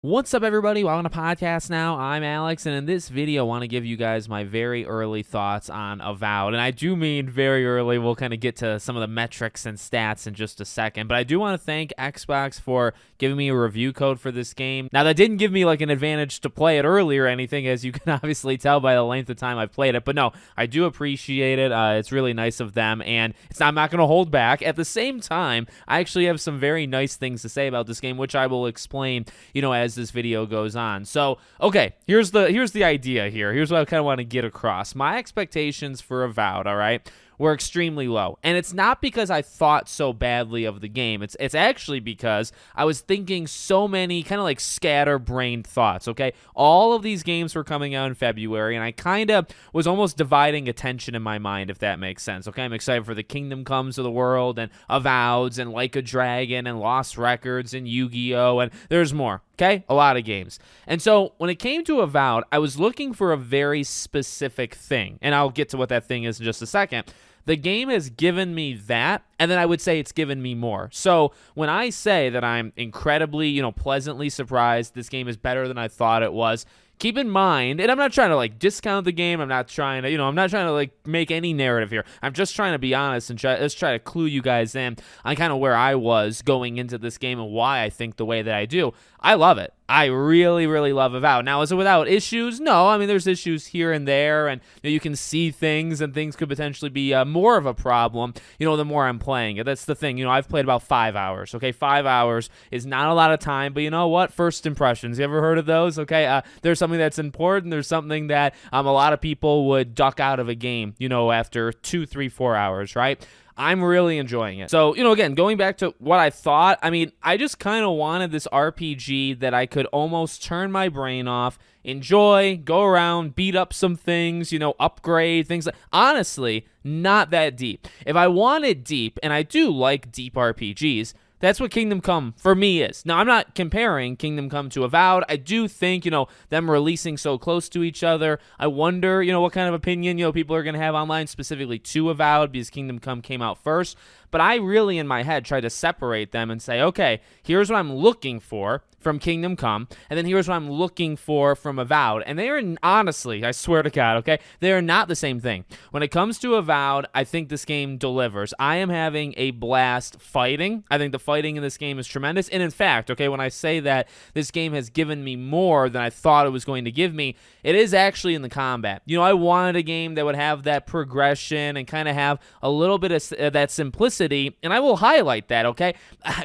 What's up, everybody? Welcome to podcast now. I'm Alex, and in this video, I want to give you guys my very early thoughts on Avowed. And I do mean very early. We'll kind of get to some of the metrics and stats in just a second. But I do want to thank Xbox for giving me a review code for this game. Now, that didn't give me like an advantage to play it early or anything, as you can obviously tell by the length of time I've played it. But no, I do appreciate it. It's really nice of them, and I'm not going to hold back. At the same time, I actually have some very nice things to say about this game, which I will explain, as this video goes on. So, okay, here's the idea here. Here's what I kind of want to get across. My expectations for Avowed, all right, were extremely low. And it's not because I thought so badly of the game. It's actually because I was thinking so many kind of like scatterbrained thoughts, okay? All of these games were coming out in February, and I kind of was almost dividing attention in my mind, if that makes sense, okay? I'm excited for the Kingdom Comes of the world, and Avoweds, and Like a Dragon, and Lost Records, and Yu-Gi-Oh!, and there's more, okay? A lot of games. And so when it came to Avowed, I was looking for a very specific thing, and I'll get to what that thing is in just a second. The game has given me that, and then I would say it's given me more. So when I say that I'm incredibly, pleasantly surprised, this game is better than I thought it was, keep in mind, and I'm not trying to like discount the game. I'm not trying to like make any narrative here. I'm just trying to be honest and just try to clue you guys in on kind of where I was going into this game and why I think the way that I do. I love it. I really, really love Avowed. Now, is it without issues? No. I mean, there's issues here and there, and you can see things, and things could potentially be more of a problem, the more I'm playing it. That's the thing. I've played about 5 hours, okay? 5 hours is not a lot of time, but you know what? First impressions. You ever heard of those? Okay, there's something that's important. There's something that a lot of people would duck out of a game, after 2, 3, 4 hours, right? I'm really enjoying it. So, again, going back to what I thought, I just kind of wanted this RPG that I could almost turn my brain off, enjoy, go around, beat up some things, upgrade things. Honestly, not that deep. If I wanted deep, and I do like deep RPGs, that's what Kingdom Come for me is. Now, I'm not comparing Kingdom Come to Avowed. I do think, them releasing so close to each other, I wonder, what kind of opinion, people are going to have online specifically to Avowed because Kingdom Come came out first. But I really, in my head, try to separate them and say, okay, here's what I'm looking for from Kingdom Come, and then here's what I'm looking for from Avowed. And they are, honestly, I swear to God, okay, they are not the same thing. When it comes to Avowed, I think this game delivers. I am having a blast fighting. I think the fighting in this game is tremendous. And in fact, okay, when I say that this game has given me more than I thought it was going to give me, it is actually in the combat. I wanted a game that would have that progression and kind of have a little bit of that simplicity, and I will highlight that, okay?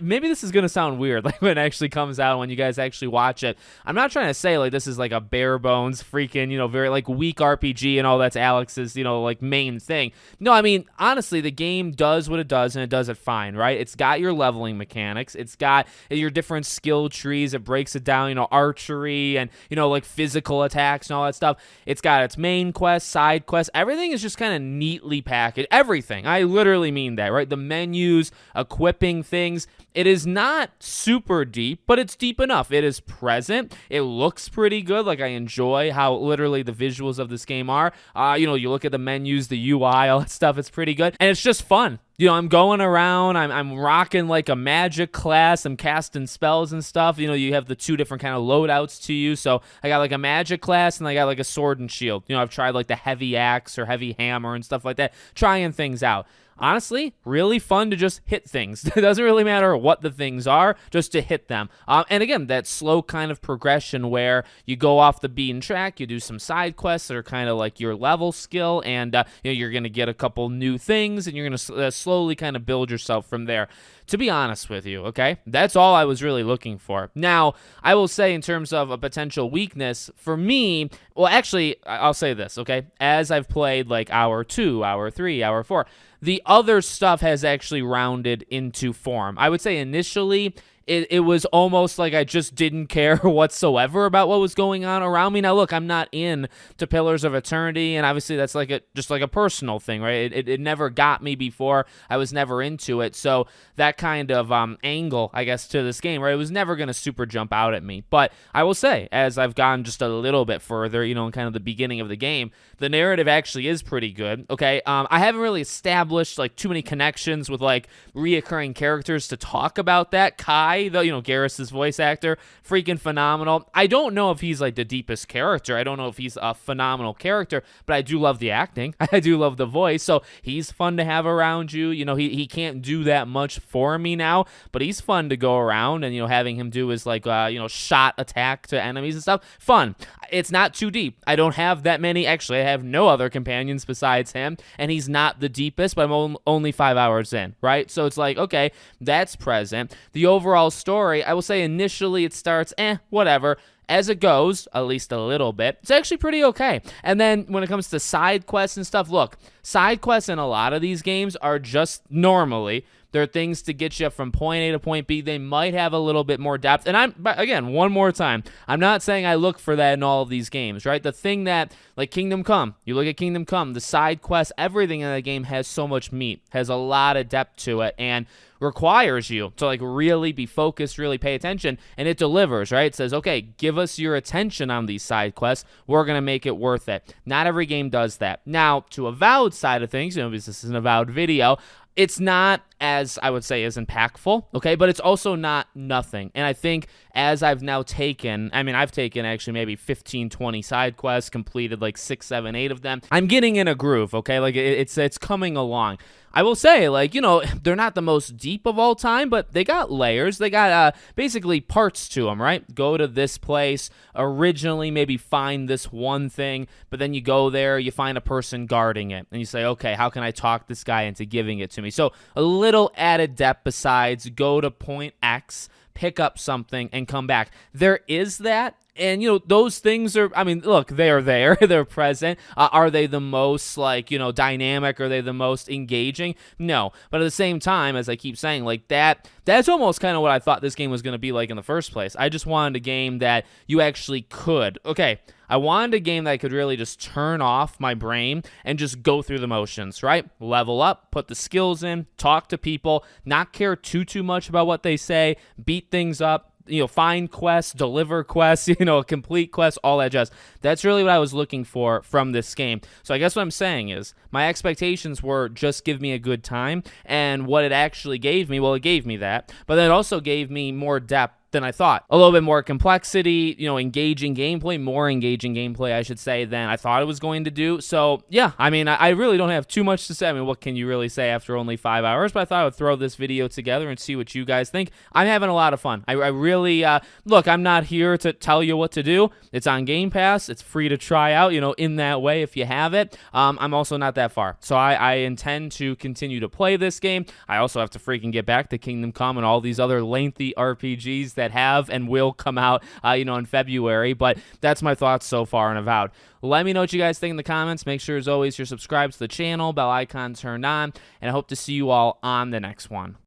Maybe this is going to sound weird, like when it actually comes out, when you guys actually watch it. I'm not trying to say like this is like a bare bones freaking, very like weak RPG and all that's Alex's, like main thing. No, honestly, the game does what it does, and it does it fine, right? It's got your leveling mechanics. It's got your different skill trees. It breaks it down, archery and, like physical attacks and all that stuff. It's got its main quest, side quest. Everything is just kind of neatly packaged. Everything. I literally mean that, right? The menus, equipping things. It is not super deep, but it's deep enough. It is present. It looks pretty good. Like, I enjoy how literally the visuals of this game are. You look at the menus, the UI, all that stuff. It's pretty good. And it's just fun. I'm going around, I'm rocking like a magic class, I'm casting spells and stuff. You have the two different kind of loadouts to you. So I got like a magic class, and I got like a sword and shield. I've tried like the heavy axe or heavy hammer and stuff like that, trying things out. Honestly, really fun to just hit things. It doesn't really matter what the things are, just to hit them. And again, that slow kind of progression where you go off the beaten track, you do some side quests that are kind of like your level skill, and you're going to get a couple new things, and you're going to slowly kind of build yourself from there. To be honest with you, okay? That's all I was really looking for. Now, I will say in terms of a potential weakness, for me, well, actually, I'll say this, okay? As I've played like hour 2, hour 3, hour 4, the other stuff has actually rounded into form. I would say initially, it was almost like I just didn't care whatsoever about what was going on around me. Now, look, I'm not in to Pillars of Eternity, and obviously that's like just like a personal thing, right? It never got me before. I was never into it, so that kind of angle, I guess, to this game, right? It was never going to super jump out at me. But I will say, as I've gone just a little bit further, in kind of the beginning of the game, the narrative actually is pretty good, okay? I haven't really established like too many connections with like reoccurring characters to talk about that. Kai Kai, though, Garrus's voice actor, freaking phenomenal. I don't know if he's like the deepest character. I don't know if he's a phenomenal character, but I do love the acting. I do love the voice. So he's fun to have around you. He can't do that much for me now, but he's fun to go around, and having him do his like shot attack to enemies and stuff. Fun. It's not too deep. I don't have that many. Actually, I have no other companions besides him, and he's not the deepest, but I'm only 5 hours in, right? So it's like, okay, that's present. The overall story, I will say initially it starts, whatever. As it goes, at least a little bit, it's actually pretty okay. And then when it comes to side quests and stuff, look, side quests in a lot of these games are just normally, they're things to get you from point A to point B. They might have a little bit more depth. And again, one more time, I'm not saying I look for that in all of these games, right? The thing that, like Kingdom Come, you look at Kingdom Come, the side quests, everything in that game has so much meat, has a lot of depth to it, and requires you to like really be focused, really pay attention, and it delivers, right? It says, okay, give us your attention on these side quests. We're going to make it worth it. Not every game does that. Now, to Avowed side of things, because this is an Avowed video, it's not as, I would say, as impactful, okay? But it's also not nothing. And I think as I've now taken, I've taken actually maybe 15, 20 side quests, completed like 6, 7, 8 of them. I'm getting in a groove, okay? Like it's coming along. I will say, like, they're not the most deep of all time, but they got layers. They got basically parts to them, right? Go to this place, originally maybe find this one thing, but then you go there, you find a person guarding it, and you say, okay, how can I talk this guy into giving it to me? So a little added depth besides go to point X, pick up something, and come back. There is that. And, those things are, look, they're there. They're present. Are they the most, like, dynamic? Are they the most engaging? No. But at the same time, as I keep saying, like, that's almost kind of what I thought this game was going to be like in the first place. I just wanted a game that you actually could. Okay, I wanted a game that I could really just turn off my brain and just go through the motions, right? Level up, put the skills in, talk to people, not care too much about what they say, beat things up, find quests, deliver quests, complete quests, all that jazz. That's really what I was looking for from this game. So I guess what I'm saying is my expectations were just give me a good time, and what it actually gave me, well, it gave me that, but it also gave me more depth than I thought. A little bit more complexity, engaging gameplay, more engaging gameplay, I should say, than I thought it was going to do. So, yeah, I really don't have too much to say. What can you really say after only 5 hours? But I thought I would throw this video together and see what you guys think. I'm having a lot of fun. I really, look, I'm not here to tell you what to do. It's on Game Pass. It's free to try out, in that way if you have it. I'm also not that far. So I intend to continue to play this game. I also have to freaking get back to Kingdom Come and all these other lengthy RPGs that have and will come out, in February. But that's my thoughts so far on Avowed. Let me know what you guys think in the comments. Make sure, as always, you're subscribed to the channel, bell icon turned on, and I hope to see you all on the next one.